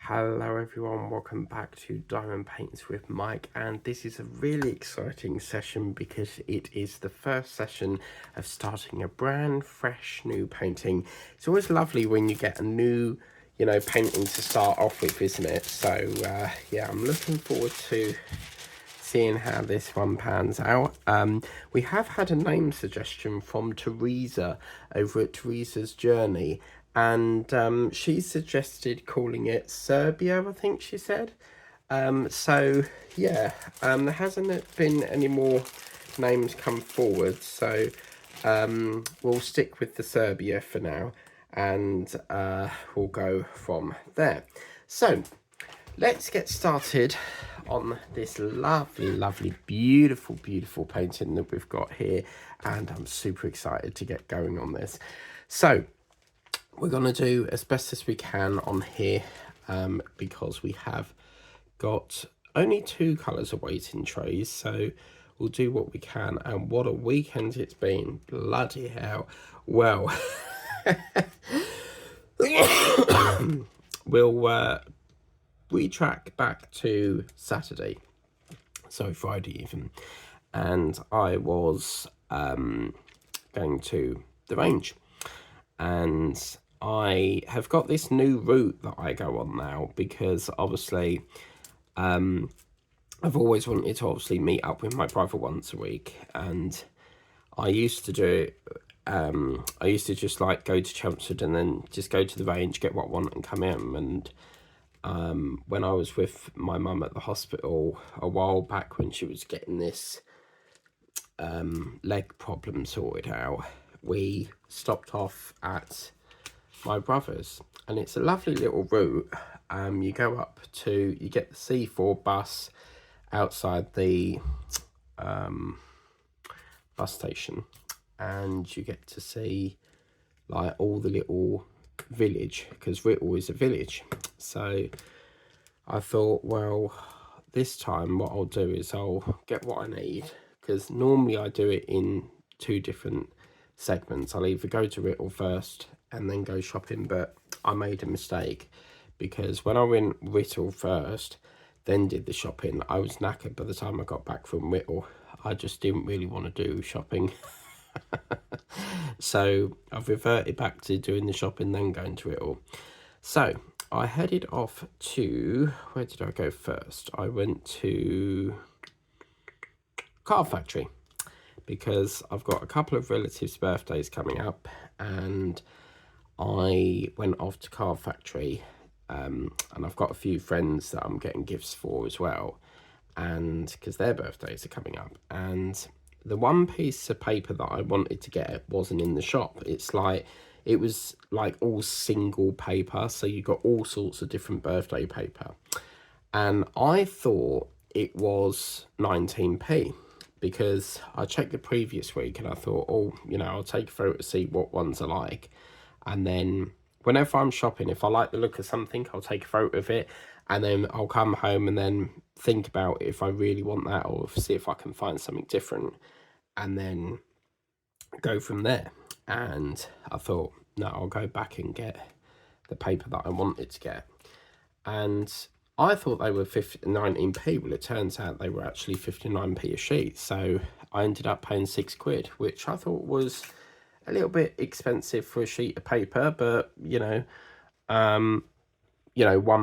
Hello everyone, welcome back to Diamond Paints with Mike, and this is a really exciting session because it is the first session of starting a brand fresh new painting. It's always lovely when you get a new, painting to start off with, isn't it? So yeah, I'm looking forward to seeing how this one pans out. We have had a name suggestion from Teresa over at Teresa's Journey, and she suggested calling it Serbia, I think she said. So yeah, there hasn't been any more names come forward, so we'll stick with the Serbia for now, and we'll go from there. So let's get started on this lovely, beautiful painting that we've got here, and I'm super excited to get going on this. So we're going to do as best as we can on here, because we have got only 2 colours awaiting trays, so we'll do what we can. And what a weekend it's been, bloody hell. Well, we'll retrack back to Saturday, so Friday even, and I was going to the range, and I have got this new route that I go on now because obviously I've always wanted to obviously meet up with my brother once a week, and I used to do it. I used to just like go to Chelmsford and then just go to the range, get what I want and come in. And when I was with my mum at the hospital a while back when she was getting this leg problem sorted out, we stopped off at my brother's, and it's a lovely little route. You go up to, you get the C4 bus outside the bus station, and you get to see like all the little village, because Whittle is a village. So I thought, well, this time what I'll do is I'll get what I need, because normally I do it in 2 different segments. I'll either go to Whittle first and then go shopping, but I made a mistake, because when I went Whittle first, then did the shopping, I was knackered by the time I got back from Whittle. I just didn't really want to do shopping. So I've reverted back to doing the shopping, then going to Whittle. So I headed off to, where did I go first? I went to Card Factory, because I've got a couple of relatives' birthdays coming up, and I went off to Card Factory, and I've got a few friends that I'm getting gifts for as well, and because their birthdays are coming up. And the one piece of paper that I wanted to get wasn't in the shop. It was like all single paper, so you got all sorts of different birthday paper, and I thought it was 19p, because I checked the previous week and I thought, oh, I'll take a photo to see what ones are like, and then whenever I'm shopping, if I like the look of something, I'll take a photo of it, and then I'll come home and then think about if I really want that, or see if I can find something different, and then go from there. And I thought, no, I'll go back and get the paper that I wanted to get. And I thought they were 19p. Well, it turns out they were actually 59p a sheet. So I ended up paying £6, which I thought was a little bit expensive for a sheet of paper, but one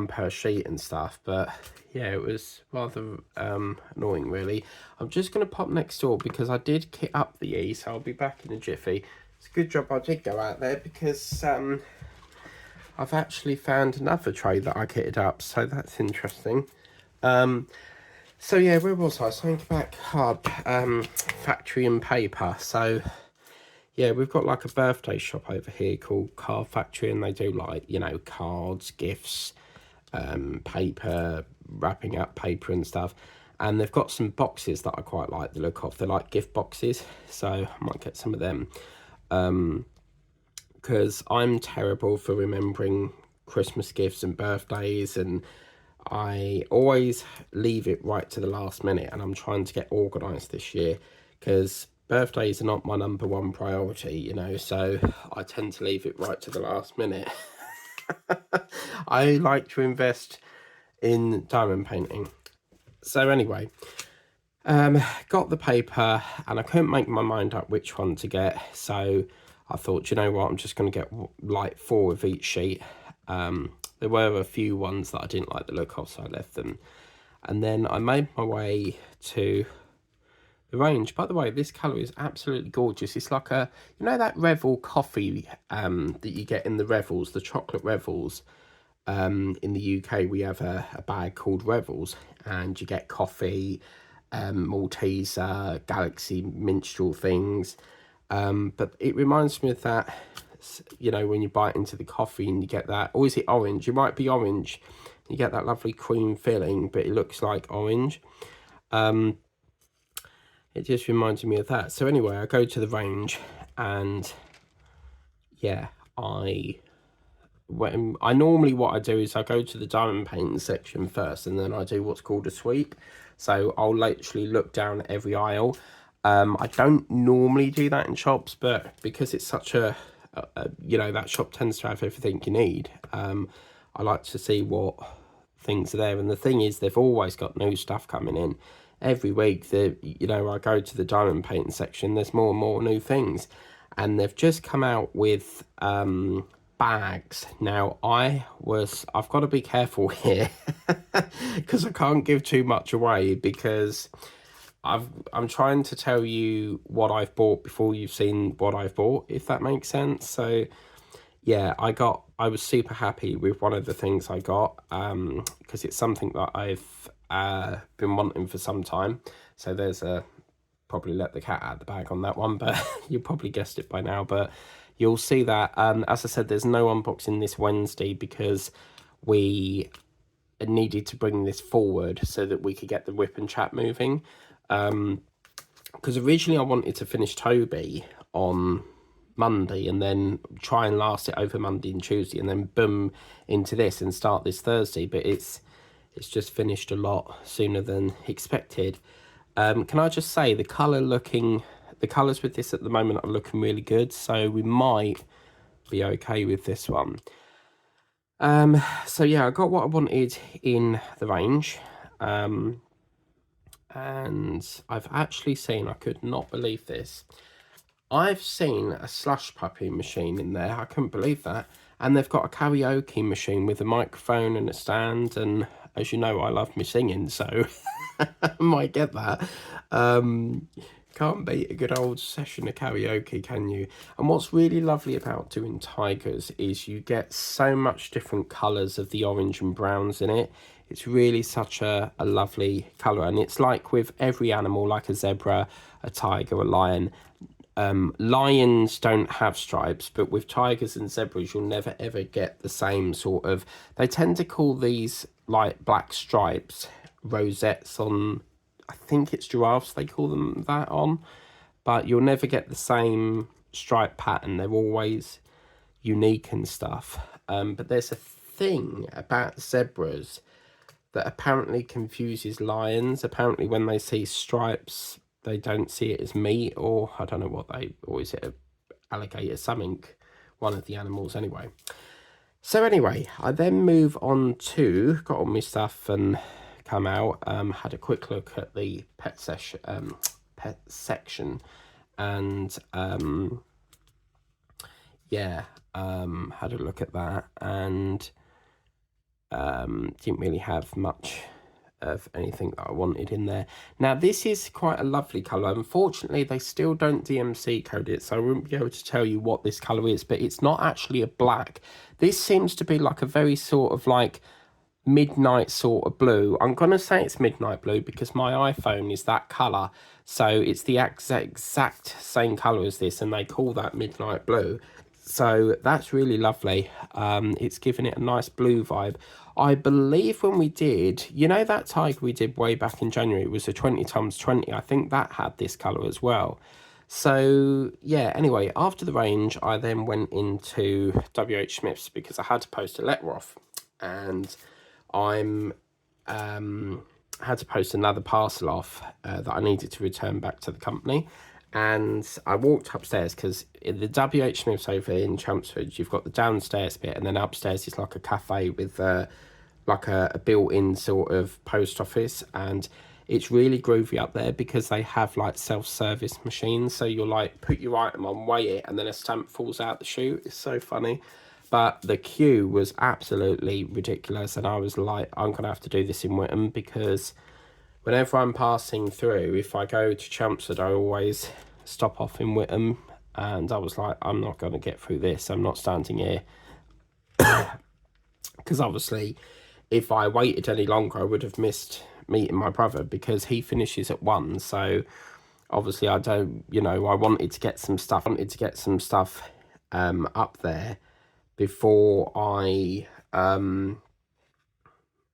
per sheet and stuff. But yeah, it was rather annoying, really. I'm just going to pop next door because I did kit up the E, so I'll be back in a jiffy. It's a good job I did go out there, because I've actually found another tray that I kitted up, so that's interesting. So yeah, where was I? Something about Card Factory and paper. So yeah, we've got like a birthday shop over here called Card Factory, and they do like, cards, gifts, paper, wrapping up paper and stuff. And they've got some boxes that I quite like the look of. They're like gift boxes, so I might get some of them. Because I'm terrible for remembering Christmas gifts and birthdays, and I always leave it right to the last minute, and I'm trying to get organised this year, because birthdays are not my #1 priority, so I tend to leave it right to the last minute. I like to invest in diamond painting. So anyway, got the paper and I couldn't make my mind up which one to get. So I thought, you know what, I'm just going to get like 4 of each sheet. There were a few ones that I didn't like the look of, so I left them. And then I made my way to the range. By the way, this colour is absolutely gorgeous. It's like a, you know that Revel coffee that you get in the Revels, the chocolate Revels. In the UK, we have a bag called Revels, and you get coffee, Malteser, Galaxy minstrel things. But it reminds me of that, you know, when you bite into the coffee and you get that, or is it orange? It might be orange. You get that lovely cream filling, but it looks like orange. It just reminded me of that. So anyway, I go to the range and yeah, normally what I do is I go to the diamond painting section first, and then I do what's called a sweep. So I'll literally look down every aisle. I don't normally do that in shops, but because it's such a you know, that shop tends to have everything you need. I like to see what things are there, and the thing is, they've always got new stuff coming in every week. You know, I go to the diamond painting section, there's more and more new things, and they've just come out with bags. Now I've got to be careful here because I can't give too much away, because I'm trying to tell you what I've bought before you've seen what I've bought, if that makes sense. So yeah, I was super happy with one of the things I got, because it's something that I've been wanting for some time. So there's probably let the cat out of the bag on that one, but you probably guessed it by now. But you'll see that, as I said, there's no unboxing this Wednesday because we needed to bring this forward so that we could get the whip and chat moving. Because originally I wanted to finish Toby on Monday and then try and last it over Monday and Tuesday, and then boom into this and start this Thursday, but it's just finished a lot sooner than expected. Can I just say the colours with this at the moment are looking really good, so we might be okay with this one. So yeah, I got what I wanted in the range, and I've actually seen, I could not believe this, I've seen a slush puppy machine in there. I couldn't believe that. And they've got a karaoke machine with a microphone and a stand, and as you know, I love me singing, so I might get that. Can't beat a good old session of karaoke, can you? And what's really lovely about doing tigers is you get so much different colours of the orange and browns in it. It's really such a lovely colour, and it's like with every animal, like a zebra, a tiger, a lion. Lions don't have stripes, but with tigers and zebras, you'll never ever get the same sort of, they tend to call these like black stripes, rosettes on, I think it's giraffes they call them that on, but you'll never get the same stripe pattern. They're always unique and stuff. But there's a thing about zebras that apparently confuses lions. Apparently when they see stripes, they don't see it as meat, or I don't know what or is it an alligator, something, one of the animals anyway. So anyway, I then move on to, got all my stuff and come out, had a quick look at the pet section, and yeah, had a look at that, and didn't really have much of anything that I wanted in there. Now this is quite a lovely colour. Unfortunately they still don't DMC code it, so I wouldn't be able to tell you what this colour is, but it's not actually a black. This seems to be like a very sort of like midnight sort of blue. I'm gonna say it's midnight blue because my iPhone is that colour, so it's the exact same colour as this, and they call that midnight blue. So that's really lovely. It's giving it a nice blue vibe. I believe when we did, you know, that tiger we did way back in January, it was a 20x20. I think that had this colour as well. So yeah, anyway, after the range, I then went into WH Smith's because I had to post a letter off, and I'm had to post another parcel off that I needed to return back to the company. And I walked upstairs because in the WH Smiths over in Chelmsford, you've got the downstairs bit, and then upstairs is like a cafe with like a built-in sort of post office, and it's really groovy up there because they have like self-service machines. So you'll like put your item on, weigh it, and then a stamp falls out the chute. It's so funny. But the queue was absolutely ridiculous, and I was like, I'm gonna have to do this in Whittam because whenever I'm passing through, if I go to Chelmsford, I always stop off in Whittam, and I was like, I'm not going to get through this. I'm not standing here. Because obviously, if I waited any longer, I would have missed meeting my brother because he finishes at 1. So obviously, I don't, I wanted to get some stuff. Up there before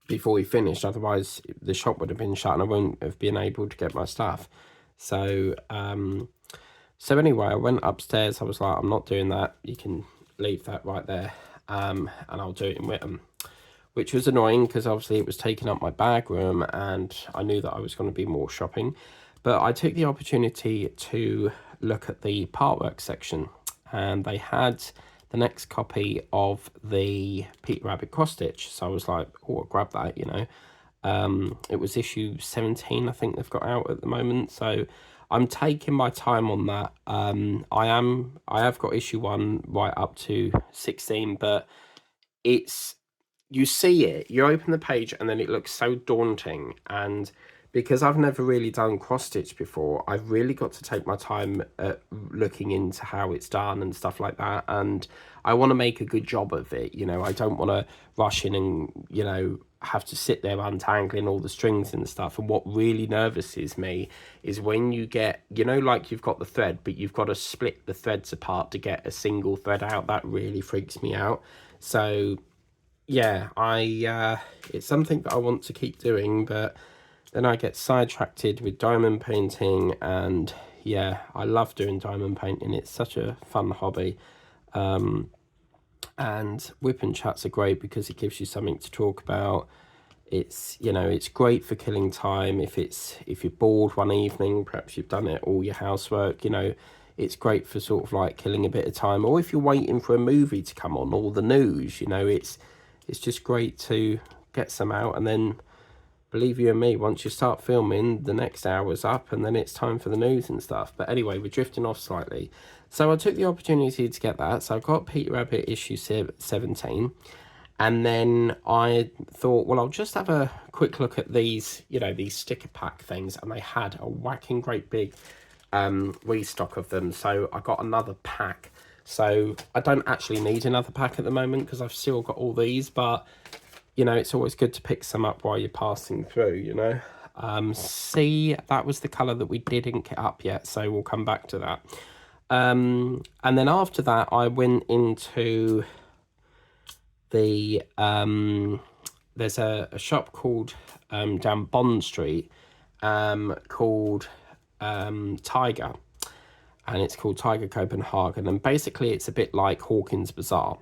before we finished. Otherwise, the shop would have been shut and I wouldn't have been able to get my stuff. So, so anyway, I went upstairs. I was like, I'm not doing that. You can leave that right there. And I'll do it in Whittam, which was annoying because obviously it was taking up my bag room and I knew that I was going to be more shopping. But I took the opportunity to look at the Partwork section, and they had the next copy of the Peter Rabbit cross stitch. So I was like, oh, I'll grab that, It was issue 17, I think they've got out at the moment. So I'm taking my time on that. I have got issue 1 right up to 16, but you see it, you open the page and then it looks so daunting, and because I've never really done cross stitch before, I've really got to take my time at looking into how it's done and stuff like that, and I want to make a good job of it. I don't want to rush in and have to sit there untangling all the strings and stuff. And what really nervouses me is when you get, like you've got the thread, but you've got to split the threads apart to get a single thread out. That really freaks me out. So yeah, it's something that I want to keep doing, but then I get sidetracked with diamond painting, and yeah, I love doing diamond painting. It's such a fun hobby. And whip and chats are great because it gives you something to talk about. It's it's great for killing time. If you're bored one evening, perhaps you've done it all your housework, it's great for sort of like killing a bit of time. Or if you're waiting for a movie to come on or the news, it's just great to get some out. And then believe you and me, once you start filming, the next hour's up and then it's time for the news and stuff. But anyway, we're drifting off slightly. So I took the opportunity to get that. So I got Peter Rabbit issue 17. And then I thought, well, I'll just have a quick look at these, these sticker pack things. And they had a whacking great big restock of them. So I got another pack. So I don't actually need another pack at the moment because I've still got all these. But, it's always good to pick some up while you're passing through, See, that was the colour that we didn't get up yet. So we'll come back to that. And then after that, I went into the there's a shop called down Bond Street called Tiger, and it's called Tiger Copenhagen, and basically it's a bit like Hawkins Bazaar.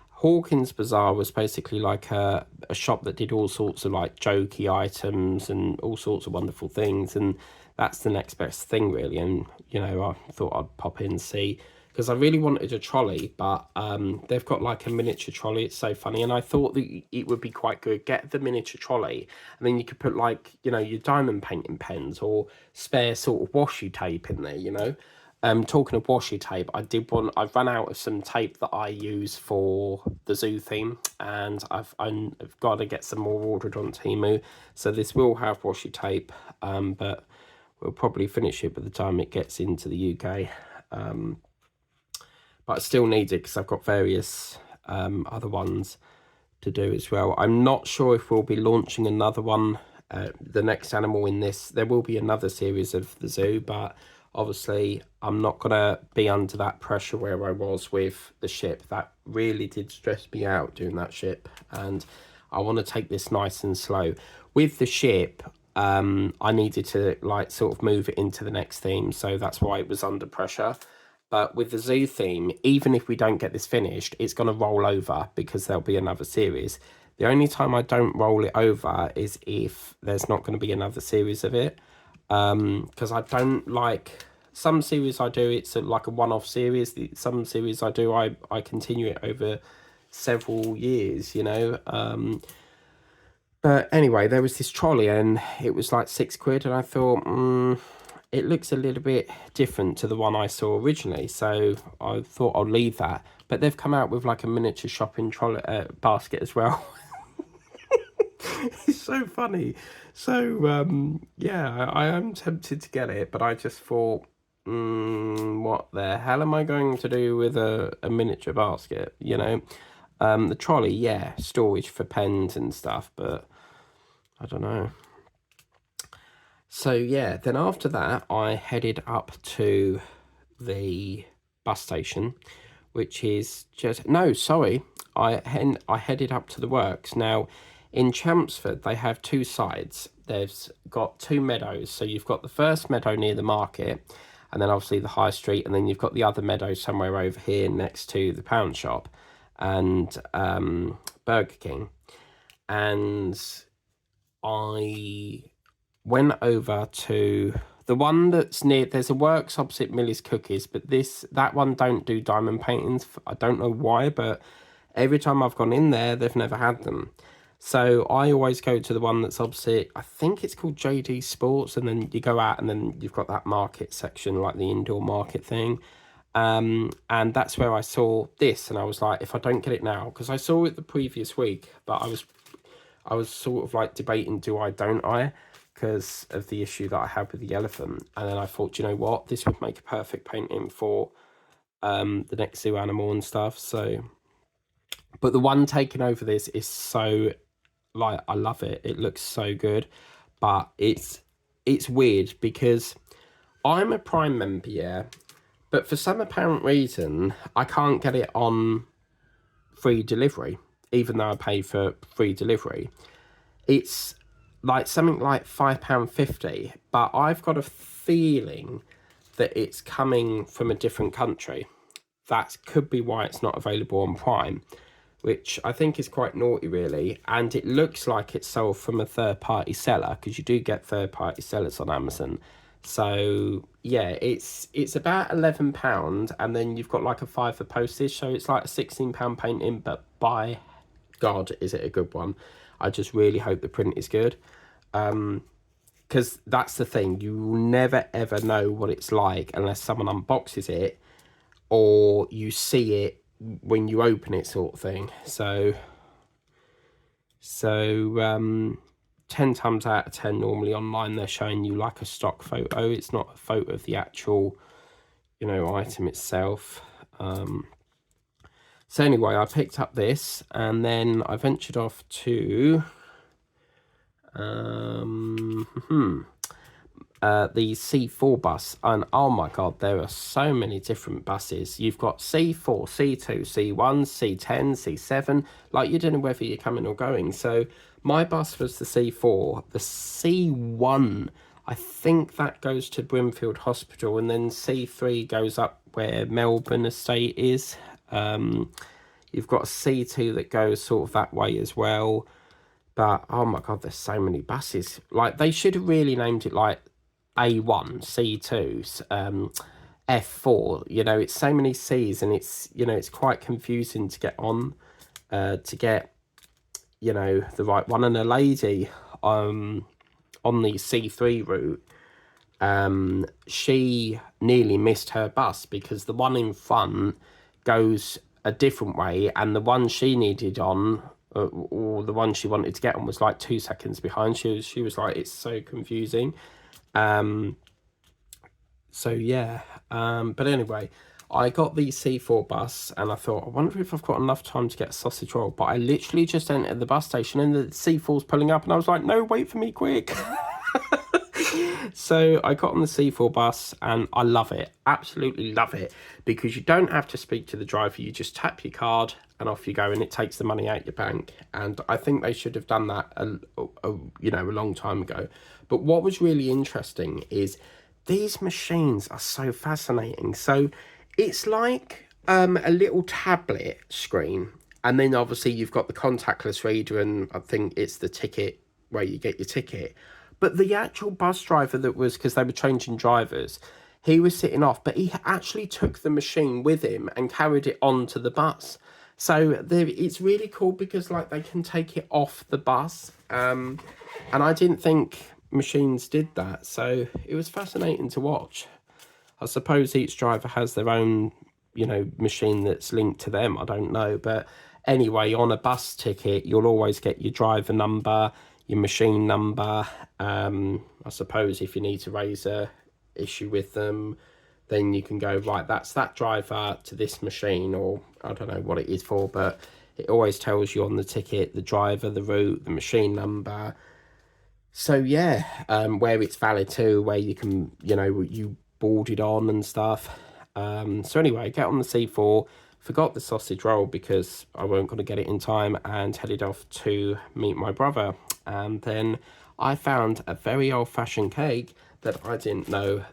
Hawkins Bazaar was basically like a shop that did all sorts of like jokey items and all sorts of wonderful things, and that's the next best thing really. And I thought I'd pop in and see, because I really wanted a trolley, but they've got like a miniature trolley. It's so funny, and I thought that it would be quite good. Get the miniature trolley, and then you could put like your diamond painting pens or spare sort of washi tape in there. Talking of washi tape, I've run out of some tape that I use for the zoo theme, and I've got to get some more ordered on Temu. So this will have washi tape, but we'll probably finish it by the time it gets into the UK. But I still need it because I've got various other ones to do as well. I'm not sure if we'll be launching another one, the next animal in this. There will be another series of the zoo, but obviously I'm not going to be under that pressure where I was with the ship. That really did stress me out doing that ship, and I want to take this nice and slow. With the ship, I needed to like sort of move it into the next theme, so that's why it was under pressure. But with the zoo theme, even if we don't get this finished, it's going to roll over because there'll be another series. The only time I don't roll it over is if there's not going to be another series of it. Because I don't like Some series I do, it's like a one-off series. Some series I do, I continue it over several years, you know. But anyway, there was this trolley and it was like £6, and I thought, it looks a little bit different to the one I saw originally, so I thought I'll leave that. But they've come out with like a miniature shopping trolley basket as well. It's so funny. So yeah, I am tempted to get it, but I just thought, what the hell am I going to do with a miniature basket, you know? The trolley, yeah, storage for pens and stuff, but I don't know. So yeah, then after that, I headed up to the bus station, which is just, no, sorry, I headed up to the works. Now, in Chelmsford, they have two sides. They've got two meadows. So you've got the first meadow near the market, and then obviously the high street, and then you've got the other meadow somewhere over here next to the pound shop and Burger King. And I went over to the one that's near, there's a works opposite Millie's Cookies, but that one don't do diamond paintings. I don't know why, but every time I've gone in there, they've never had them. So I always go to the one that's opposite, I think it's called JD Sports, and then you go out and then you've got that market section, like the indoor market thing. And that's where I saw this, and I was like, if I don't get it now, because I saw it the previous week, but I was sort of like debating, don't I? Because of the issue that I had with the elephant. And then I thought, you know what, this would make a perfect painting for the next zoo animal and stuff. So, but the one taking over this is so, like, I love it. It looks so good, but it's weird because I'm a Prime member, yeah, but for some apparent reason, I can't get it on free delivery, even though I pay for free delivery. It's like something like £5.50, but I've got a feeling that it's coming from a different country. That could be why it's not available on Prime, which I think is quite naughty, really. And it looks like it's sold from a third-party seller, because you do get third-party sellers on Amazon. So yeah, it's about £11, and then you've got like a £5 for postage, so it's like a £16 painting. But by God, is it a good one? I just really hope the print is good, because that's the thing, you will never ever know what it's like unless someone unboxes it or you see it when you open it, sort of thing. So 10 times out of 10 normally online they're showing you like a stock photo. It's not a photo of the actual, you know, item itself. So anyway, I picked up this, and then I ventured off to the C4 bus, and oh my God, there are so many different buses. You've got C4, C2, C1, C10, C7, like you don't know whether you're coming or going. So my bus was the C4. The C1, I think that goes to Brimfield Hospital, and then C3 goes up where Melbourne Estate is. You've got a C2 that goes sort of that way as well. But oh my God, there's so many buses. Like, they should have really named it like A1, C2, F4. You know, it's so many C's, and it's, you know, it's quite confusing to get on, to get, you know, the right one. And a lady on the C3 route, she nearly missed her bus because the one in front goes a different way, and the one she needed on, or the one she wanted to get on, was like 2 seconds behind. She was like, it's so confusing. So yeah, but anyway, I got the C4 bus, and I thought, I wonder if I've got enough time to get a sausage roll. But I literally just entered the bus station, and the C4's pulling up, and I was like, no, wait for me, quick. So I got on the C4 bus, and I love it, absolutely love it, because you don't have to speak to the driver. You just tap your card and off you go, and it takes the money out your bank. And I think they should have done that you know, a long time ago. But what was really interesting is these machines are so fascinating. So it's like a little tablet screen, and then obviously you've got the contactless reader, and I think it's the ticket where you get your ticket. But the actual bus driver that was, because they were changing drivers, he was sitting off, but he actually took the machine with him and carried it onto the bus. So it's really cool because like they can take it off the bus, and I didn't think machines did that. So it was fascinating to watch. I suppose each driver has their own, machine that's linked to them. I don't know, but anyway, on a bus ticket, you'll always get your driver number, your machine number. I suppose if you need to raise a issue with them, then you can go, right, that's that driver to this machine, or I don't know what it is for, but it always tells you on the ticket the driver, the route, the machine number. So yeah, where it's valid to, where you can, you boarded on and stuff. So anyway, get on the C4, forgot the sausage roll because I weren't going to get it in time, and headed off to meet my brother. And then I found a very old-fashioned cake that I didn't know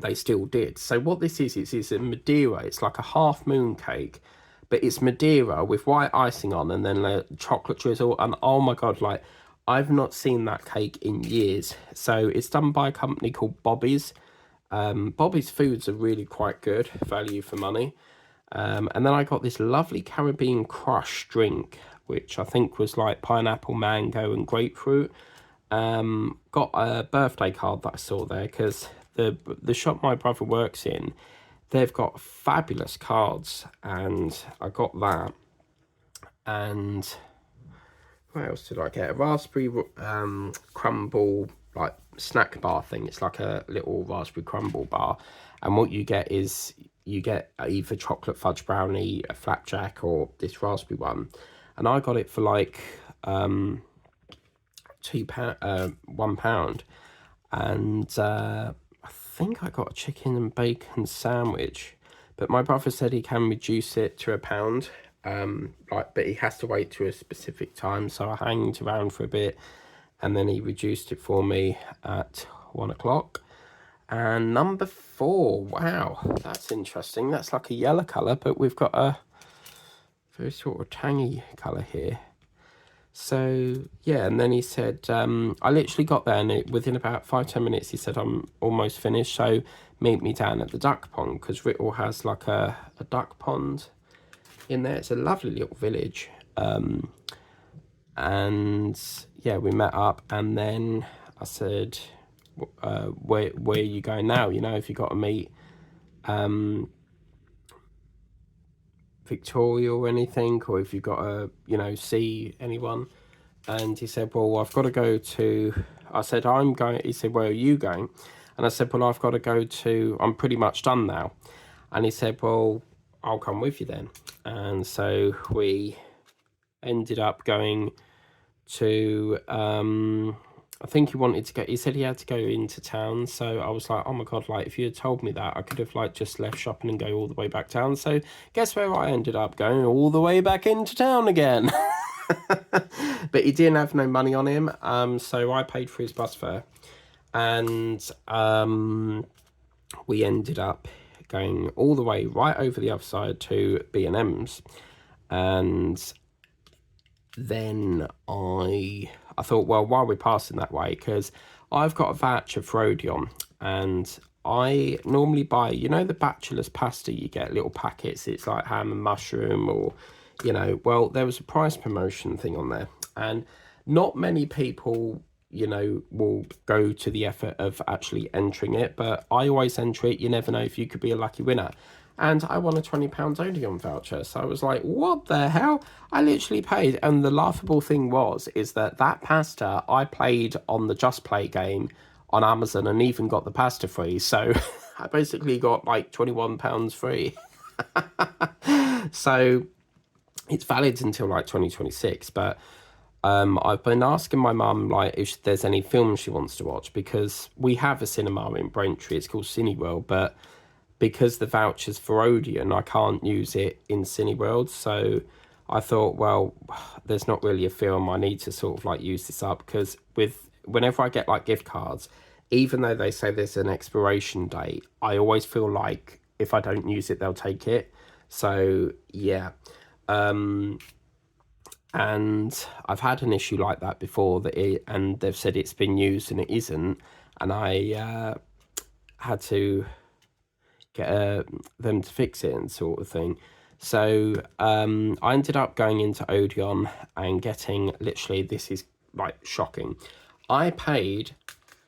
they still did. So what this is, it's a Madeira. It's like a half moon cake, but it's Madeira with white icing on, and then the chocolate drizzle. And oh my God, like I've not seen that cake in years. So it's done by a company called Bobby's. Bobby's foods are really quite good, value for money. And then I got this lovely Caribbean Crush drink, which I think was like pineapple, mango and grapefruit. Got a birthday card that I saw there because the shop my brother works in, they've got fabulous cards, and I got that. And what else did I get? A raspberry crumble like snack bar thing. It's like a little raspberry crumble bar, and what you get is you get either chocolate fudge brownie, a flapjack, or this raspberry one. And I got it for like £1, and I think I got a chicken and bacon sandwich, but my brother said he can reduce it to £1. But he has to wait to a specific time, so I hanged around for a bit, and then he reduced it for me at 1 o'clock. And number 4, wow, that's interesting. That's like a yellow colour, but we've got a very sort of tangy colour here. So yeah, and then he said, I literally got there, and within about 5-10 minutes he said, I'm almost finished, so meet me down at the duck pond, because Writtle has like a duck pond in there. It's a lovely little village. And yeah, we met up, and then I said, where are you going now? If you got to meet Victoria or anything, or if you've got to, see anyone. And he said, well, I've got to go to, I said, I'm going, he said, where are you going? And I said, well, I've got to go to, I'm pretty much done now. And he said, well, I'll come with you then. And so we ended up going to, I think he said he had to go into town. So I was like, oh my God, like if you had told me that, I could have like just left shopping and go all the way back down. So guess where I ended up going? All the way back into town again. But he didn't have no money on him, so I paid for his bus fare, and we ended up going all the way right over the other side to B&M's. And then I thought, well, while we're passing that way, because I've got a voucher for Odeon, and I normally buy, the bachelor's pasta, you get little packets, it's like ham and mushroom, or well, there was a price promotion thing on there, and not many people, will go to the effort of actually entering it, but I always enter it. You never know if you could be a lucky winner. And I won a £20 Odeon voucher. So I was like, what the hell? I literally paid. And the laughable thing is that pasta I played on the Just Play game on Amazon, and even got the pasta free. So I basically got like £21 free. So it's valid until like 2026, but I've been asking my mum like if there's any films she wants to watch, because we have a cinema in Braintree. It's called Cineworld, but because the voucher's for Odeon, I can't use it in Cineworld. So I thought, well, there's not really a film. I need to sort of like use this up, because whenever I get like gift cards, even though they say there's an expiration date, I always feel like if I don't use it, they'll take it. So yeah. And I've had an issue like that before, and they've said it's been used and it isn't, and I had to get them to fix it and sort of thing. So I ended up going into Odeon and getting, literally, this is like shocking, I paid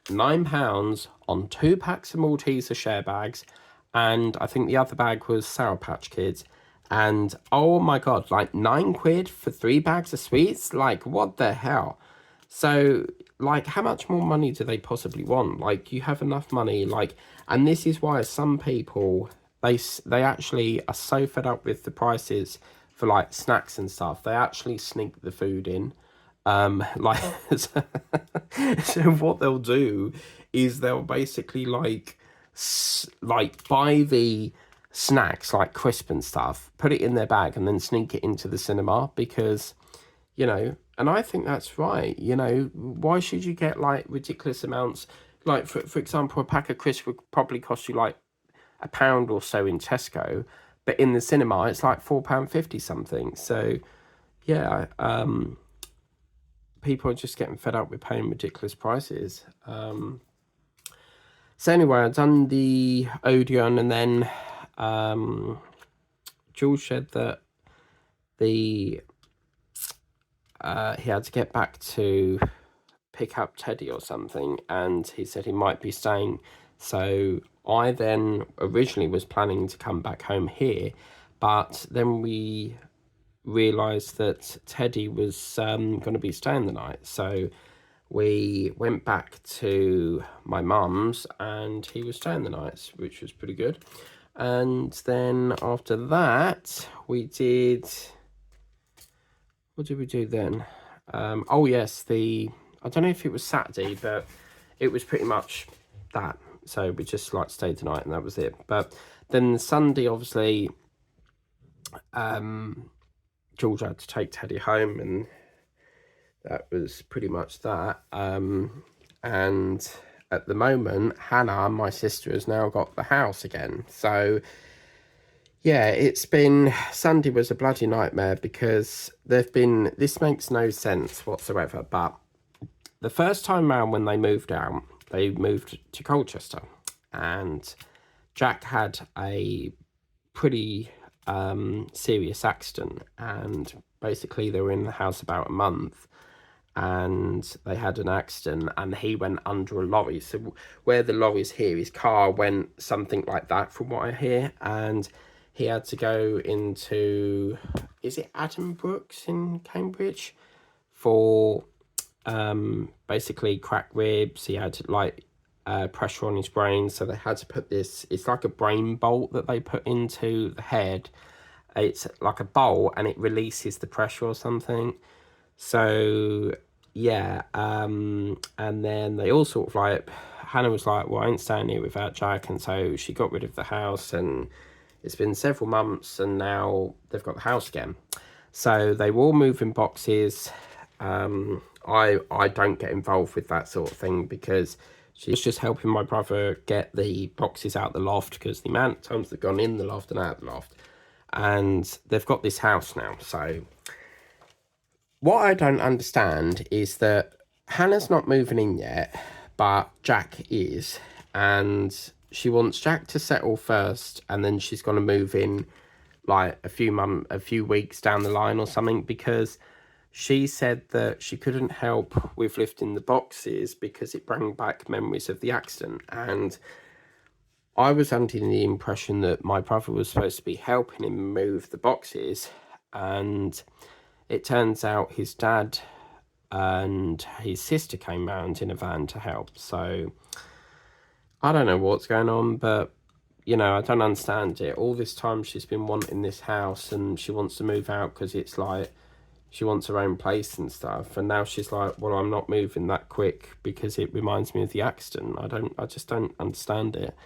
£9 on 2 packs of Malteser share bags, and I think the other bag was Sour Patch Kids. And oh my god, like £9 for 3 bags of sweets? Like, what the hell? So, like, how much more money do they possibly want? Like, you have enough money, like, and this is why some people, they actually are so fed up with the prices for like snacks and stuff, they actually sneak the food in. Like, so what they'll do is they'll basically like buy the snacks like crisp and stuff, put it in their bag, and then sneak it into the cinema because, you know, and I think that's right. You know, why should you get like ridiculous amounts? Like, for example, a pack of crisps would probably cost you like £1 or so in Tesco, but in the cinema it's like £4.50 something. So yeah, people are just getting fed up with paying ridiculous prices. So anyway, I've done the Odeon, and then Jules said that he had to get back to pick up Teddy or something, and he said he might be staying. So I then originally was planning to come back home here, but then we realised that Teddy was going to be staying the night. So we went back to my mum's, and he was staying the night, which was pretty good. And then after that, we did... What did we do then? Oh yes, I don't know if it was Saturday, but it was pretty much that. So we just like stayed the night, and that was it. But then Sunday, obviously, George had to take Teddy home, and that was pretty much that. And at the moment, Hannah, my sister, has now got the house again. So yeah, Sunday was a bloody nightmare because this makes no sense whatsoever, but the first time round when they moved out, they moved to Colchester, and Jack had a pretty serious accident, and basically they were in the house about a month, and they had an accident, and he went under a lorry. So where the lorry's here, his car went something like that from what I hear, and he had to go into, is it Adam Brooks in Cambridge, for basically cracked ribs. He had like pressure on his brain, so they had to put this, it's like a brain bolt that they put into the head. It's like a bolt, and it releases the pressure or something. So yeah, and then they all sort of like, Hannah was like, well, I ain't staying here without Jack, and so she got rid of the house, and it's been several months, and now they've got the house again. So they were all moving boxes. I don't get involved with that sort of thing because she's just helping my brother get the boxes out the loft, because the amount of times they've gone in the loft and out the loft, and they've got this house now. So what I don't understand is that Hannah's not moving in yet, but Jack is, and she wants Jack to settle first, and then she's going to move in like a few weeks down the line or something, because she said that she couldn't help with lifting the boxes because it brought back memories of the accident. And I was under the impression that my brother was supposed to be helping him move the boxes, and it turns out his dad and his sister came round in a van to help. So I don't know what's going on, but you know, I don't understand it. All this time she's been wanting this house, and she wants to move out because it's like she wants her own place and stuff, and now she's like, well, I'm not moving that quick because it reminds me of the accident. I just don't understand it.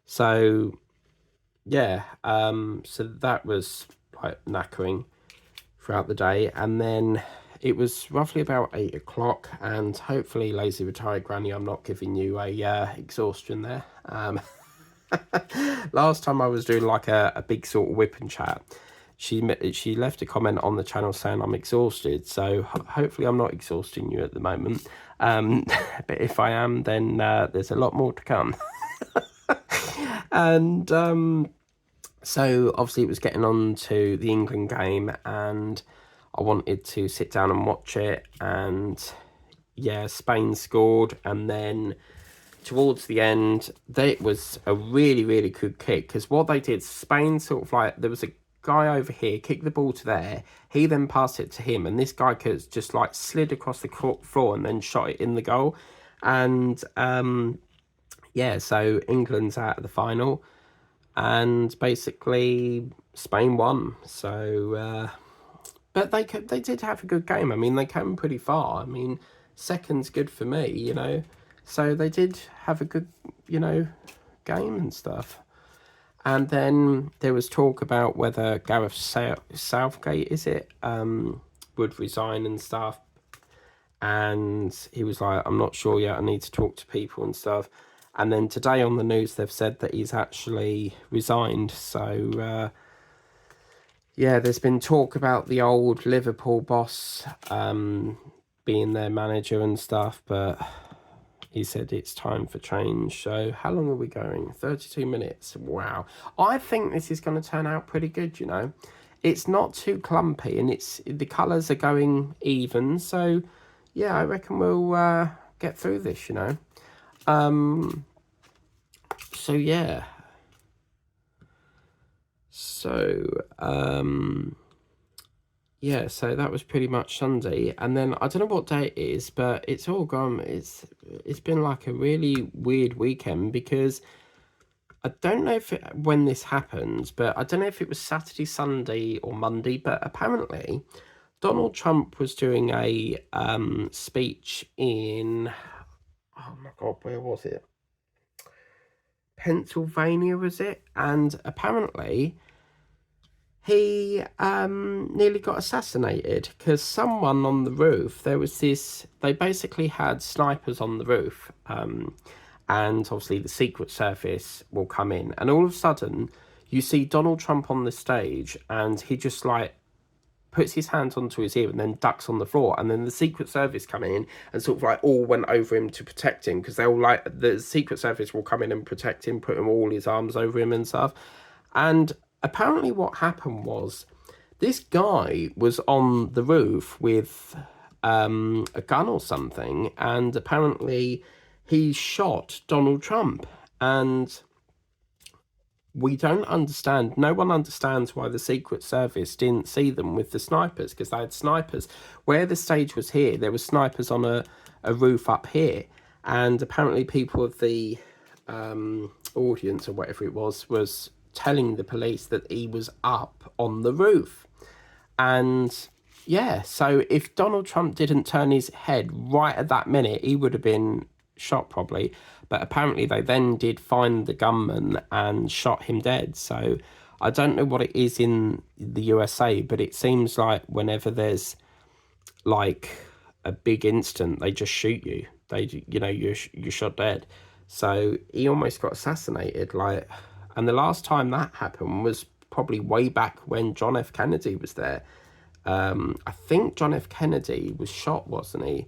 So yeah, so that was like knackering throughout the day. And then it was roughly about 8 o'clock, and hopefully, lazy retired granny, I'm not giving you a exhaustion there. Last time I was doing like a big sort of whip and chat, she left a comment on the channel saying I'm exhausted, so hopefully I'm not exhausting you at the moment. But if I am, then there's a lot more to come. And so obviously it was getting on to the England game, and I wanted to sit down and watch it. And yeah, Spain scored, and then towards the end, it was a really, really good kick, because what they did, Spain sort of like, there was a guy over here, kicked the ball to there, he then passed it to him, and this guy could just like slid across the floor and then shot it in the goal. And yeah, so England's out of the final, and basically Spain won. So but they did have a good game. I mean, they came pretty far. I mean, second's good for me, you know. So they did have a good, you know, game and stuff. And then there was talk about whether Gareth Southgate, is it, would resign and stuff. And he was like, I'm not sure yet, I need to talk to people and stuff. And then today on the news, they've said that he's actually resigned. So, yeah, there's been talk about the old Liverpool boss being their manager and stuff, but he said it's time for change. So how long are we going? 32 minutes. Wow. I think this is going to turn out pretty good, you know. It's not too clumpy, and the colours are going even. So, yeah, I reckon we'll get through this, you know. So, yeah. So, yeah, so that was pretty much Sunday. And then I don't know what day it is, but it's all gone. It's been like a really weird weekend, because I don't know when this happened, but I don't know if it was Saturday, Sunday or Monday, but apparently Donald Trump was doing a speech in, oh my God, where was it? Pennsylvania, was it? And apparently he nearly got assassinated, because someone on the roof, they basically had snipers on the roof, and obviously the Secret Service will come in, and all of a sudden you see Donald Trump on the stage, and he just like puts his hands onto his ear and then ducks on the floor, and then the Secret Service come in and sort of like all went over him to protect him, because they'll like, the Secret Service will come in and protect him, put him all his arms over him and stuff. And apparently what happened was, this guy was on the roof with a gun or something, and apparently he shot Donald Trump. And we don't understand, no one understands why the Secret Service didn't see them with the snipers, because they had snipers. Where the stage was here, there were snipers on a roof up here. And apparently people of the audience, or whatever it was telling the police that he was up on the roof. And yeah, so if Donald Trump didn't turn his head right at that minute, he would have been shot probably. But apparently they then did find the gunman and shot him dead. So I don't know what it is in the USA, but it seems like whenever there's like a big incident, they just shoot you. You're shot dead. So he almost got assassinated. Like, and the last time that happened was probably way back when John F. Kennedy was there. I think John F. Kennedy was shot, wasn't he?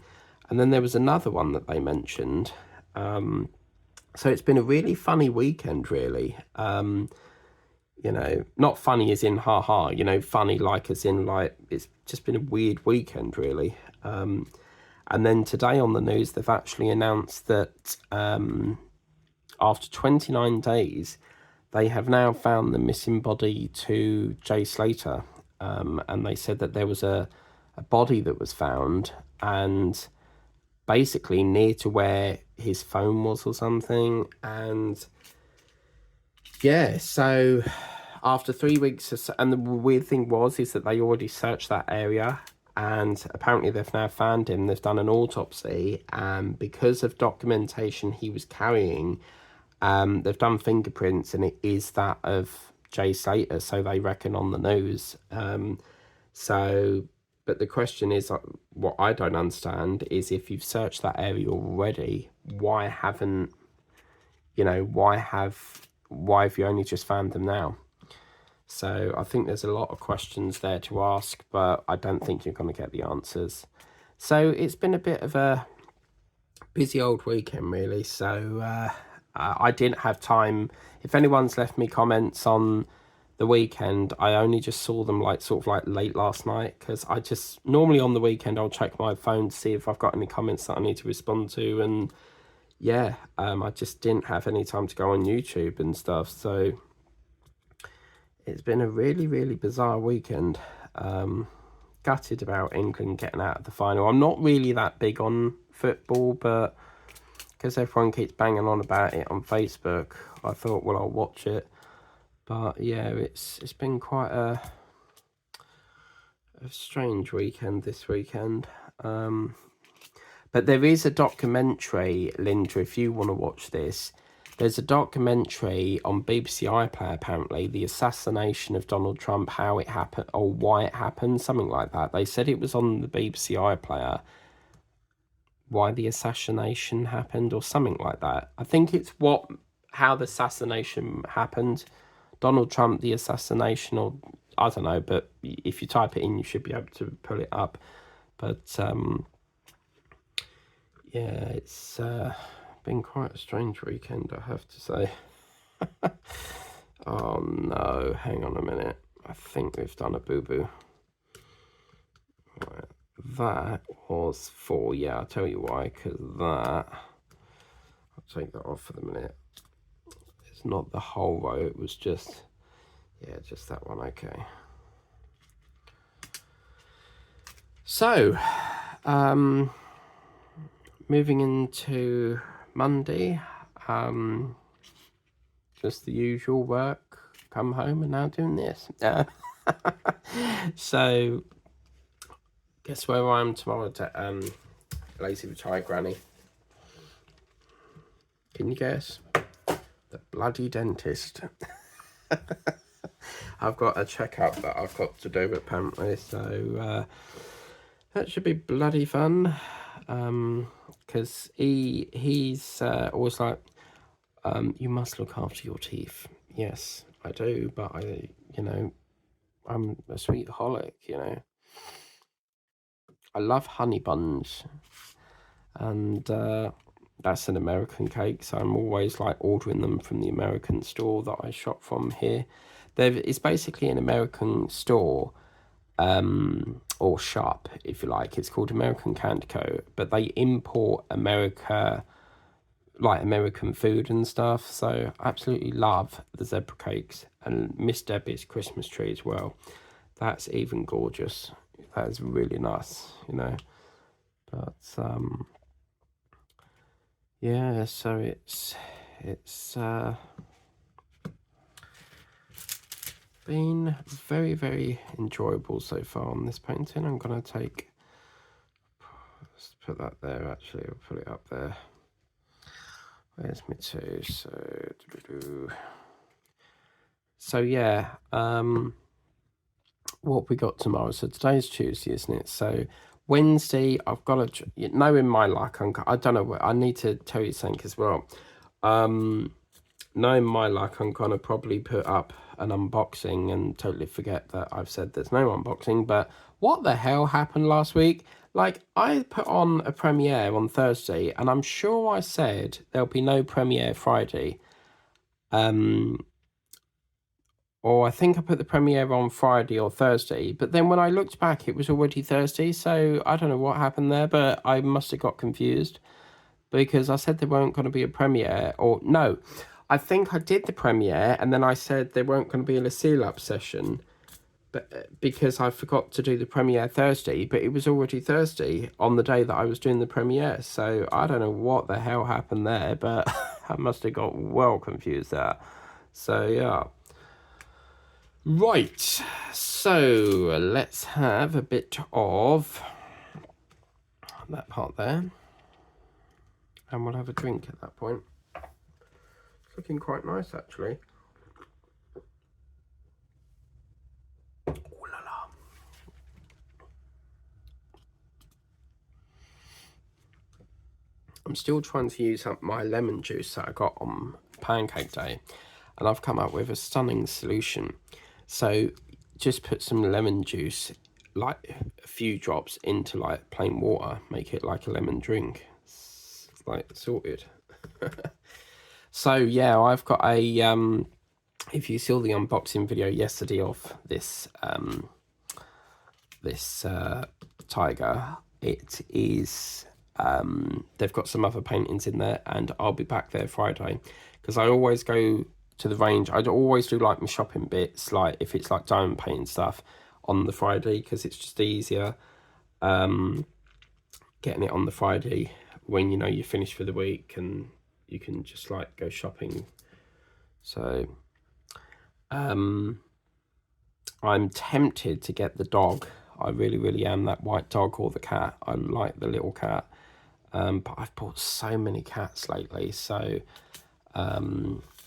And then there was another one that they mentioned. So it's been a really funny weekend, really. You know, not funny as in ha-ha, you know, funny like as in like, it's just been a weird weekend, really. And then today on the news, they've actually announced that after 29 days, they have now found the missing body to Jay Slater. And they said that there was a body that was found, and basically near to where his phone was or something. And yeah, so after 3 weeks, and the weird thing is that they already searched that area, and apparently they've now found him. They've done an autopsy, and because of documentation he was carrying, they've done fingerprints, and it is that of Jay Slater, so they reckon on the news. But the question is, what I don't understand is, if you've searched that area already, why have you only just found them now? So I think there's a lot of questions there to ask, but I don't think you're going to get the answers. So it's been a bit of a busy old weekend, really. So I didn't have time. If anyone's left me comments on the weekend, I only just saw them like sort of like late last night, because I just normally on the weekend I'll check my phone to see if I've got any comments that I need to respond to, and yeah, I just didn't have any time to go on YouTube and stuff. So it's been a really, really bizarre weekend. Gutted about England getting out of the final. I'm not really that big on football, but because everyone keeps banging on about it on Facebook, I thought, well, I'll watch it. But yeah, it's been quite a strange weekend this weekend. But there is a documentary, Linda, if you want to watch this. There's a documentary on BBC iPlayer, apparently, the assassination of Donald Trump, how it happened, or why it happened, something like that. They said it was on the BBC iPlayer, why the assassination happened, or something like that. I think it's how the assassination happened. Donald Trump, the assassination, or I don't know, but if you type it in, you should be able to pull it up. But yeah, it's been quite a strange weekend, I have to say. Oh no, hang on a minute. I think we've done a boo-boo. Right. That was 4, yeah, I'll tell you why, because that, I'll take that off for the minute. It's not the whole row, it was just, yeah, just that one, okay. So, moving into Monday, just the usual work, come home and now doing this. So, guess where I am tomorrow to Lazy Retired Granny? Can you guess? The bloody dentist. I've got a checkup that I've got to do apparently, so that should be bloody fun. Because he's always like, you must look after your teeth. Yes, I do, but I'm a sweetaholic, I love honey buns, and that's an American cake, so I'm always like ordering them from the American store that I shop from here. It's basically an American store, or shop, if you like. It's called American Candy Co., but they import American food and stuff, so I absolutely love the zebra cakes, and Miss Debbie's Christmas tree as well. That's even gorgeous. That is really nice, but yeah, so it's been very, very enjoyable so far on this painting. I'm gonna let's put that there, actually I'll put it up there. Where's my 2? So yeah, what we got tomorrow? So today's Tuesday, isn't it? So Wednesday, I've got to, knowing my luck, I don't know, I need to tell you something as well. Knowing my luck, I'm gonna probably put up an unboxing and totally forget that I've said there's no unboxing. But what the hell happened last week? Like, I put on a premiere on Thursday, and I'm sure I said there'll be no premiere Friday. Or I think I put the premiere on Friday or Thursday, but then when I looked back, it was already Thursday, so I don't know what happened there, but I must have got confused, because I said there weren't going to be a premiere, or no, I think I did the premiere, and then I said there weren't going to be a Seal Up session, but because I forgot to do the premiere Thursday, but it was already Thursday on the day that I was doing the premiere, so I don't know what the hell happened there, but I must have got well confused there. So yeah. Right, so let's have a bit of that part there, and we'll have a drink at that point. It's looking quite nice, actually. Ooh la la. I'm still trying to use up my lemon juice that I got on Pancake Day, and I've come up with a stunning solution. So just put some lemon juice, like a few drops, into like plain water, make it like a lemon drink. It's like sorted. So yeah, I've got a if you saw the unboxing video yesterday of this tiger, it is they've got some other paintings in there, and I'll be back there Friday because I always go to the range. I always do like my shopping bits, like if it's like diamond painting stuff on the Friday, because it's just easier getting it on the Friday when you know you're finished for the week and you can just like go shopping. So I'm tempted to get the dog. I really am, that white dog or the cat. I like the little cat, but I've bought so many cats lately, so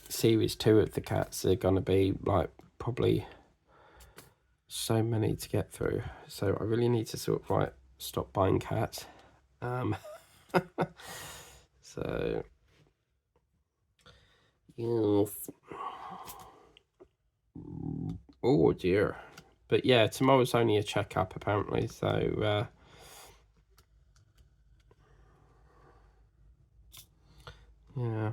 series 2 of the cats are gonna be like probably so many to get through, so I really need to sort of like stop buying cats. So yes. Oh dear. But yeah, tomorrow's only a checkup apparently, so yeah.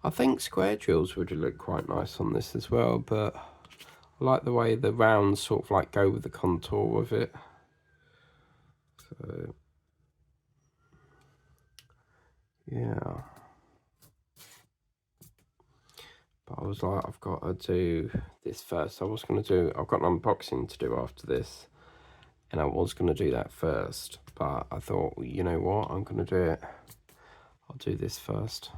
I think square drills would look quite nice on this as well, but I like the way the rounds sort of like go with the contour of it. So yeah. But I was like, I've got to do this first. I've got an unboxing to do after this, and I was going to do that first, but I thought, well, you know what, I'm going to do it. I'll do this first.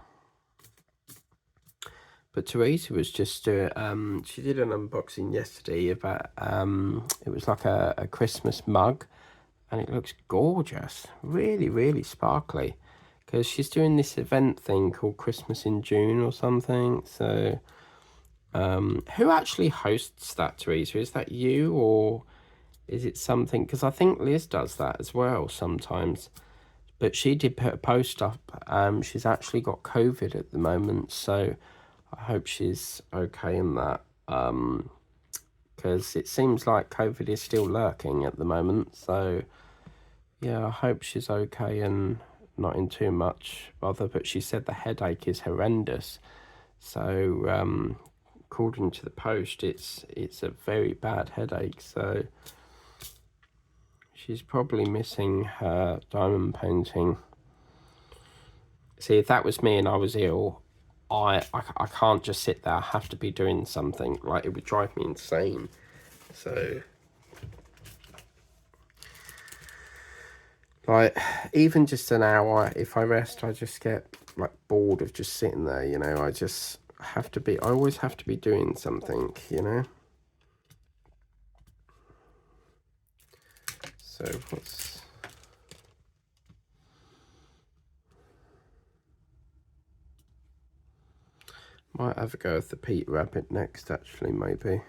But Teresa was just she did an unboxing yesterday about it was like a Christmas mug, and it looks gorgeous, really sparkly, because she's doing this event thing called Christmas in June or something. So who actually hosts that, Teresa? Is that you, or is it something? Because I think Liz does that as well sometimes. But she did put a post up. She's actually got COVID at the moment, so I hope she's okay in that. Because it seems like COVID is still lurking at the moment. So yeah, I hope she's okay and not in too much bother. But she said the headache is horrendous. So according to the post, it's a very bad headache. So she's probably missing her diamond painting. See, if that was me and I was ill, I can't just sit there. I have to be doing something. Like, it would drive me insane. So, like, even just an hour, if I rest, I just get like bored of just sitting there, you know. I always have to be doing something, you know. So might have a go with the Peter Rabbit next, actually, maybe.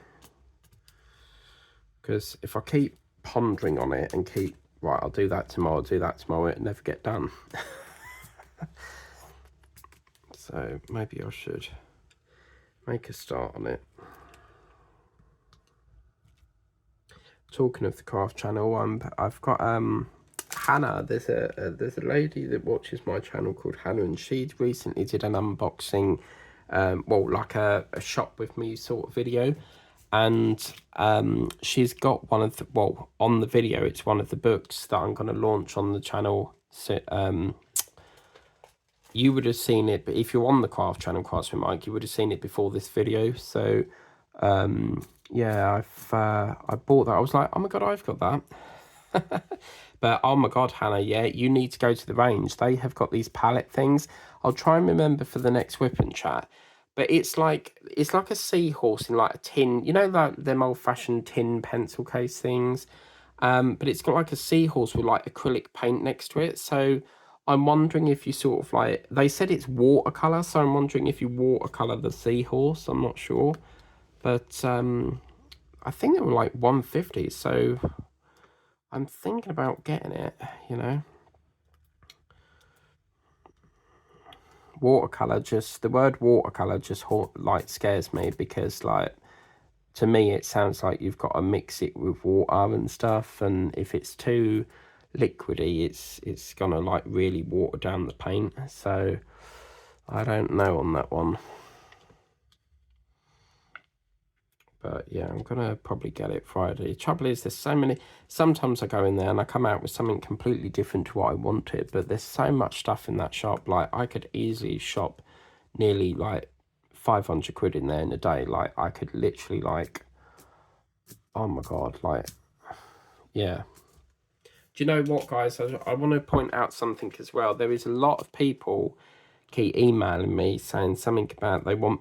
Because if I keep pondering on it and keep, right, I'll do that tomorrow, it'll never get done. So maybe I should make a start on it. Talking of the craft channel, I've got Hannah. There's a lady that watches my channel called Hannah, and she recently did an unboxing, well, like a shop with me sort of video, and she's got one of the, well, on the video it's one of the books that I'm going to launch on the channel. So you would have seen it, but if you're on the craft channel, Crafts with Mike, you would have seen it before this video. So yeah, I bought that. I was like, oh my god, I've got that. But oh my god, Hannah, yeah, you need to go to the range. They have got these palette things. I'll try and remember for the next whip and chat. But it's like a seahorse in like a tin, you know, like them old-fashioned tin pencil case things. But it's got like a seahorse with like acrylic paint next to it. So I'm wondering if you sort of like, they said it's watercolor, so I'm wondering if you watercolor the seahorse. I'm not sure, but I think they were like 150. So I'm thinking about getting it, you know. watercolor just, the word watercolor just like scares me, because like to me it sounds like you've got to mix it with water and stuff, and if it's too liquidy it's gonna like really water down the paint. So I don't know on that one, but yeah, I'm gonna probably get it Friday. Trouble is, there's so many, sometimes I go in there and I come out with something completely different to what I wanted, but there's so much stuff in that shop. Like I could easily shop nearly like 500 quid in there in a day. Like I could literally like, oh my god, like, yeah. Do you know what, guys, I want to point out something as well. There is a lot of people keep emailing me saying something about they want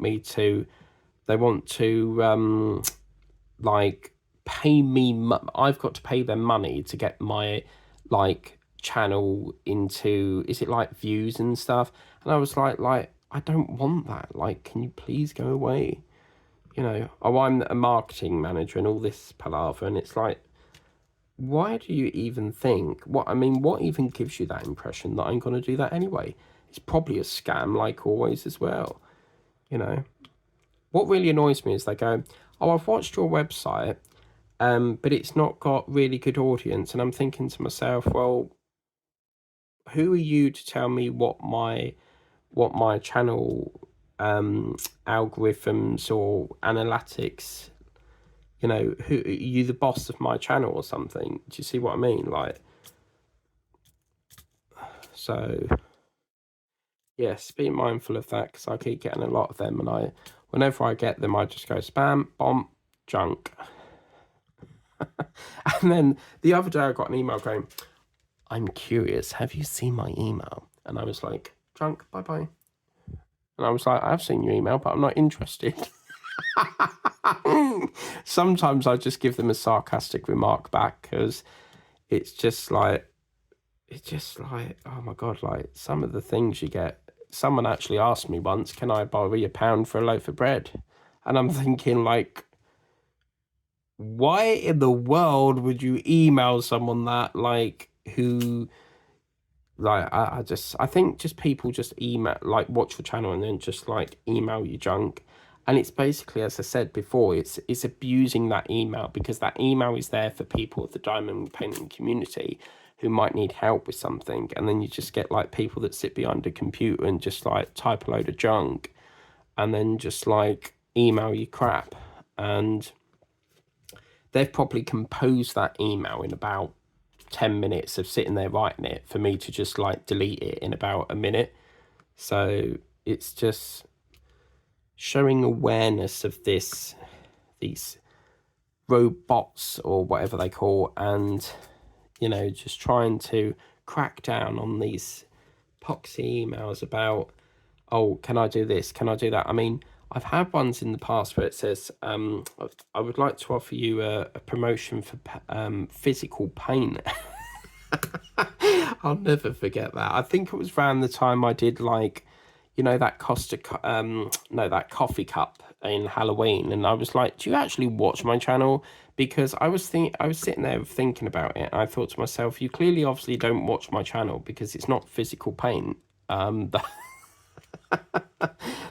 to like pay me, I've got to pay them money to get my like channel into, is it like views and stuff? And I was like I don't want that. Like, can you please go away? You know, oh, I'm a marketing manager and all this palaver, and it's like, why do you even think, what even gives you that impression that I'm going to do that anyway? It's probably a scam, like always, as well. You know, what really annoys me is they go, oh, I've watched your website, but it's not got really good audience. And I'm thinking to myself, well, who are you to tell me what my channel algorithms or analytics, you know, who are you, the boss of my channel or something? Do you see what I mean? Like, so yes, be mindful of that, because I keep getting a lot of them, and whenever I get them, I just go spam, bomb, junk. And then the other day I got an email going, I'm curious, have you seen my email? And I was like, junk, bye-bye. And I was like, I've seen your email, but I'm not interested. Sometimes I just give them a sarcastic remark back, because it's just like, oh my god, like some of the things you get. Someone actually asked me once, can I borrow you £1 for a loaf of bread? And I'm thinking, like, why in the world would you email someone that, like, who, like, I think just people just email, like, watch your channel and then just like email you junk. And it's basically, as I said before, it's abusing that email, because that email is there for people of the diamond painting community who might need help with something, and then you just get like people that sit behind a computer and just like type a load of junk and then just like email you crap. And they've probably composed that email in about 10 minutes of sitting there writing it for me to just like delete it in about a minute. So it's just showing awareness of these robots or whatever they call, and you know, just trying to crack down on these poxy emails about, oh, can I do this, can I do that? I mean, I've had ones in the past where it says, I would like to offer you a promotion for physical paint. I'll never forget that. I think it was around the time I did, like, you know, that that coffee cup in Halloween, and I was like, do you actually watch my channel? Because I was sitting there thinking about it, and I thought to myself, you clearly obviously don't watch my channel, because it's not physical paint.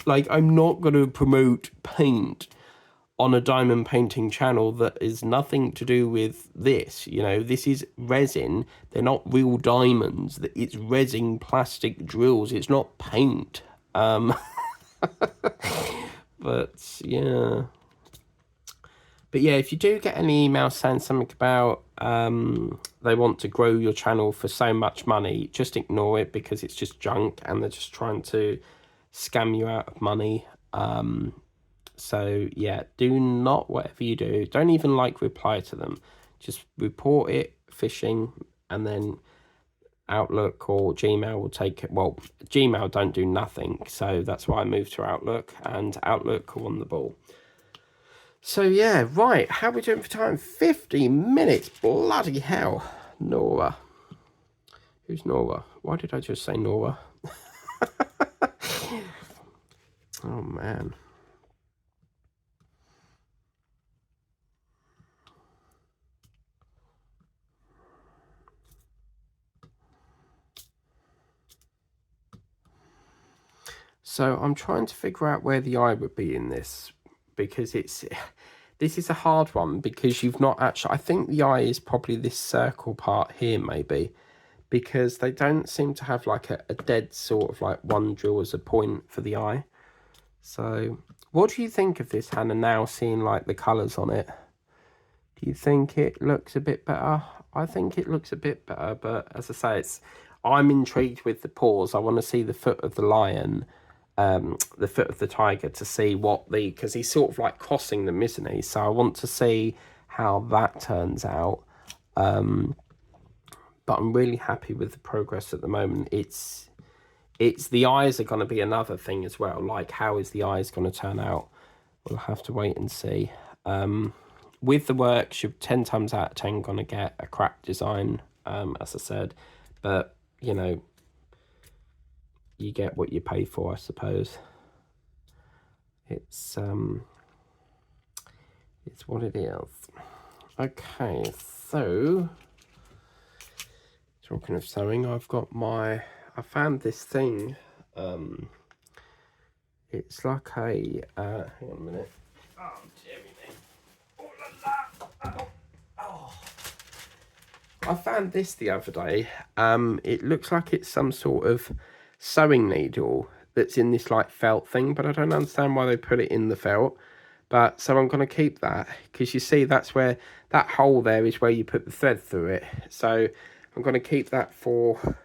Like, I'm not going to promote paint on a diamond painting channel that is nothing to do with this. You know, this is resin. They're not real diamonds. It's resin plastic drills. It's not paint. But yeah. But yeah, if you do get an email saying something about they want to grow your channel for so much money, just ignore it, because it's just junk and they're just trying to scam you out of money. So yeah, do not, whatever you do, don't even like reply to them. Just report it, phishing, and then Outlook or Gmail will take it. Well, Gmail don't do nothing, so that's why I moved to Outlook, and Outlook are on the ball. So yeah, right, how are we doing for time? 50 minutes, bloody hell. Nora. Who's Nora? Why did I just say Nora? Oh man. So I'm trying to figure out where the eye would be in this, because this is a hard one, because you've not actually, I think the eye is probably this circle part here maybe, because they don't seem to have like a dead sort of like one drill as a point for the eye. So what do you think of this, Hannah, now seeing like the colours on it? Do you think it looks a bit better? I think it looks a bit better, but as I say, I'm intrigued with the paws. I want to see the foot of the lion, the foot of the tiger, to see what because he's sort of like crossing them, isn't he? So I want to see how that turns out. But I'm really happy with the progress at the moment. It's the eyes are going to be another thing as well. Like, how is the eyes going to turn out? We'll have to wait and see. With the works, you're 10 times out of 10 going to get a crap design, as I said. But, you know, you get what you pay for, I suppose. It's what it is. Okay, so talking of sewing, I found this thing. It's like a hang on a minute. Oh, dear me. Oh la la. Oh. I found this the other day. It looks like it's some sort of sewing needle that's in this like felt thing, but I don't understand why they put it in the felt. But so I'm going to keep that, because you see that's where that hole there is where you put the thread through it. So I'm going to keep that for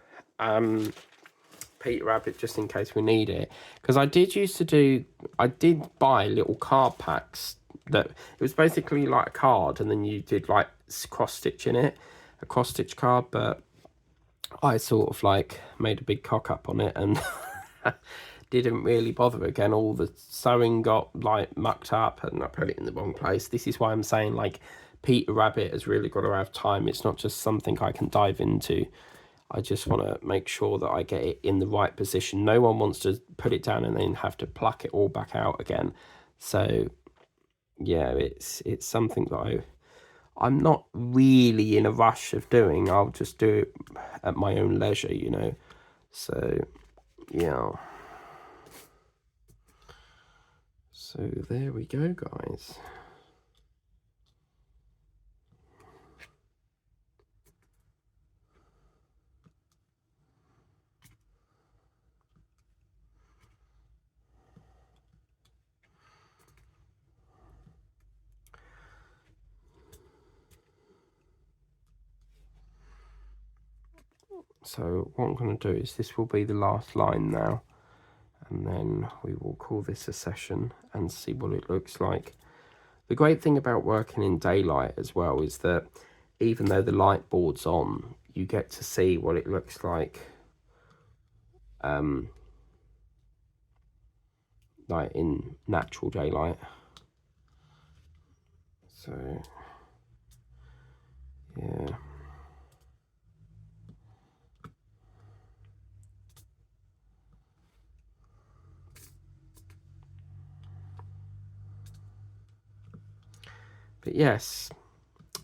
Peter Rabbit, just in case we need it. Because I did buy little card packs that it was basically like a card, and then you did like cross stitch in it, a cross stitch card, but I sort of like made a big cock up on it and didn't really bother again. All the sewing got like mucked up and I put it in the wrong place. This is why I'm saying like Peter Rabbit has really got to have time. It's not just something I can dive into. I just want to make sure that I get it in the right position. No one wants to put it down and then have to pluck it all back out again. So yeah, it's something that I'm not really in a rush of doing. I'll just do it at my own leisure, you know. So yeah. So there we go, guys. So what I'm going to do is, this will be the last line now, and then we will call this a session and see what it looks like. The great thing about working in daylight as well is that even though the light board's on, you get to see what it looks like in natural daylight. So yeah. But yes,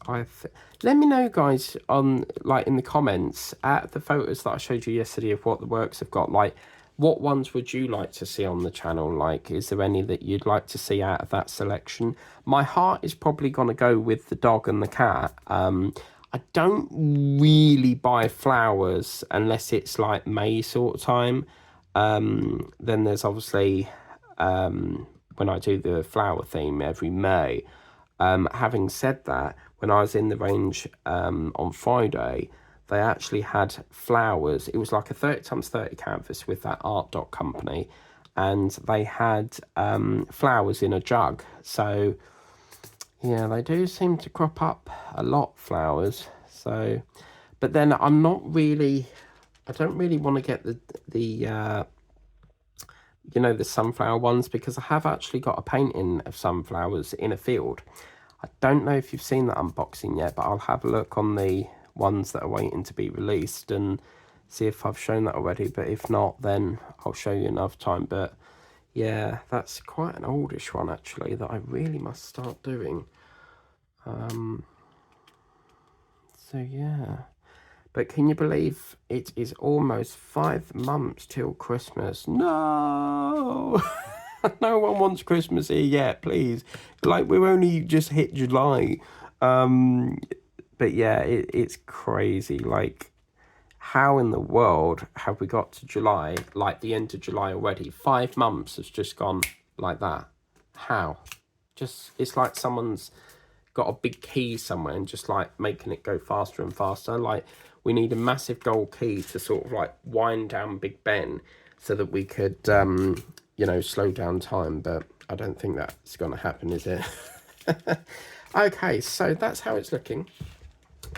let me know, guys, on like in the comments at the photos that I showed you yesterday of what the works have got. Like, what ones would you like to see on the channel? Like, is there any that you'd like to see out of that selection? My heart is probably going to go with the dog and the cat. I don't really buy flowers unless it's like May sort of time. Then there's obviously when I do the flower theme every May. Having said that, when I was in the range on Friday, they actually had flowers. It was like a 30x30 canvas with that art dot company, and they had flowers in a jug. So yeah, they do seem to crop up a lot, flowers. So, but then I don't really want to get the you know, the sunflower ones, because I have actually got a painting of sunflowers in a field. I don't know if you've seen that unboxing yet, but I'll have a look on the ones that are waiting to be released and see if I've shown that already. But if not, then I'll show you another time. But yeah, that's quite an oldish one actually that I really must start doing. So yeah, But can you believe it is almost 5 months till Christmas? No! No one wants Christmas here yet, please. Like, we've only just hit July. But yeah, it's crazy. Like, how in the world have we got to July, like the end of July already? 5 months has just gone like that. How? Just, it's like someone's got a big key somewhere and just like making it go faster and faster. Like, we need a massive gold key to sort of like wind down Big Ben so that we could, you know, slow down time. But I don't think that's going to happen, is it? Okay, so that's how it's looking.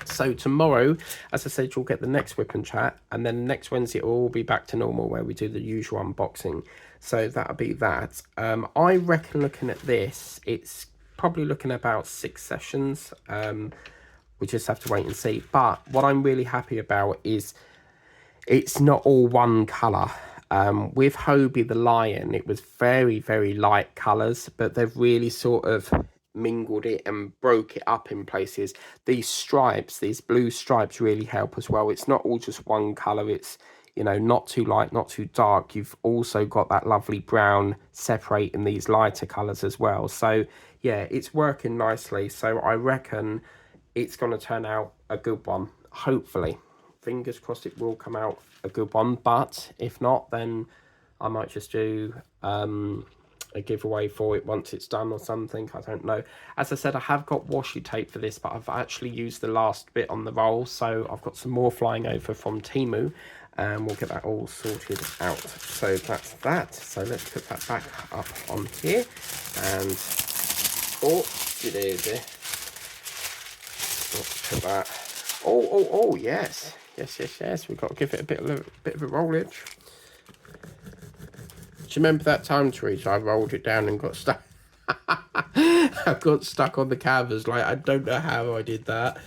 So tomorrow, as I said, you'll get the next Whip and Chat, and then next Wednesday it will all be back to normal where we do the usual unboxing. So that'll be that. I reckon, looking at this, it's probably looking at about 6 sessions. We just have to wait and see. But what I'm really happy about is it's not all one colour. With Hobie the Lion, it was very, very light colours, but they've really sort of mingled it and broke it up in places. These stripes, these blue stripes, really help as well. It's not all just one colour. It's, you know, not too light, not too dark. You've also got that lovely brown separating these lighter colours as well. So yeah, it's working nicely. So I reckon it's going to turn out a good one, hopefully. Fingers crossed it will come out a good one, but if not, then I might just do a giveaway for it once it's done or something. I don't know. As I said, I have got washi tape for this, but I've actually used the last bit on the roll, so I've got some more flying over from Temu, and we'll get that all sorted out. So that's that. So let's put that back up on here, and oh, it is there. Let's put that. Oh, yes. Yes. We've got to give it a bit of a rollage. Do you remember that time, Teresa? I rolled it down and got stuck. I got stuck on the canvas. Like, I don't know how I did that.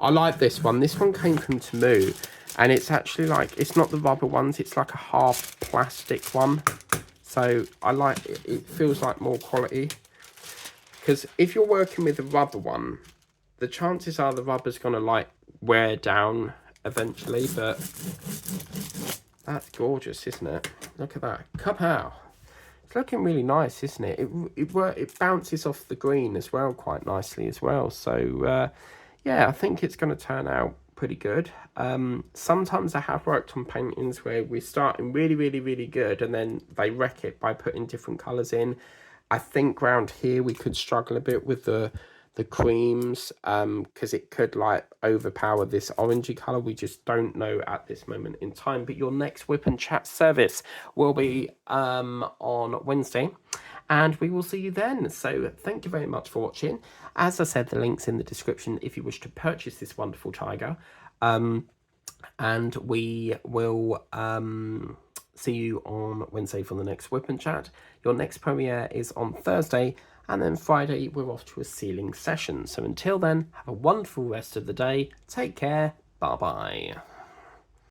I like this one. This one came from Temu, and it's actually like, it's not the rubber ones. It's like a half plastic one. So I like it. It feels like more quality. Because if you're working with a rubber one, the chances are the rubber's going to like wear down eventually, but that's gorgeous, isn't it? Look at that. Kapow. It's looking really nice, isn't it? It bounces off the green as well quite nicely as well. So yeah, I think it's going to turn out pretty good. Sometimes I have worked on paintings where we're starting really good, and then they wreck it by putting different colours in. I think around here we could struggle a bit with the creams, because it could like overpower this orangey color. We just don't know at this moment in time. But your next Whip and Chat service will be on Wednesday, and we will see you then. So thank you very much for watching. As I said, the link's in the description if you wish to purchase this wonderful tiger, and we will see you on Wednesday for the next Whip and Chat. Your next premiere is on Thursday, and then Friday we're off to a sealing session. So until then, have a wonderful rest of the day. Take care. Bye-bye.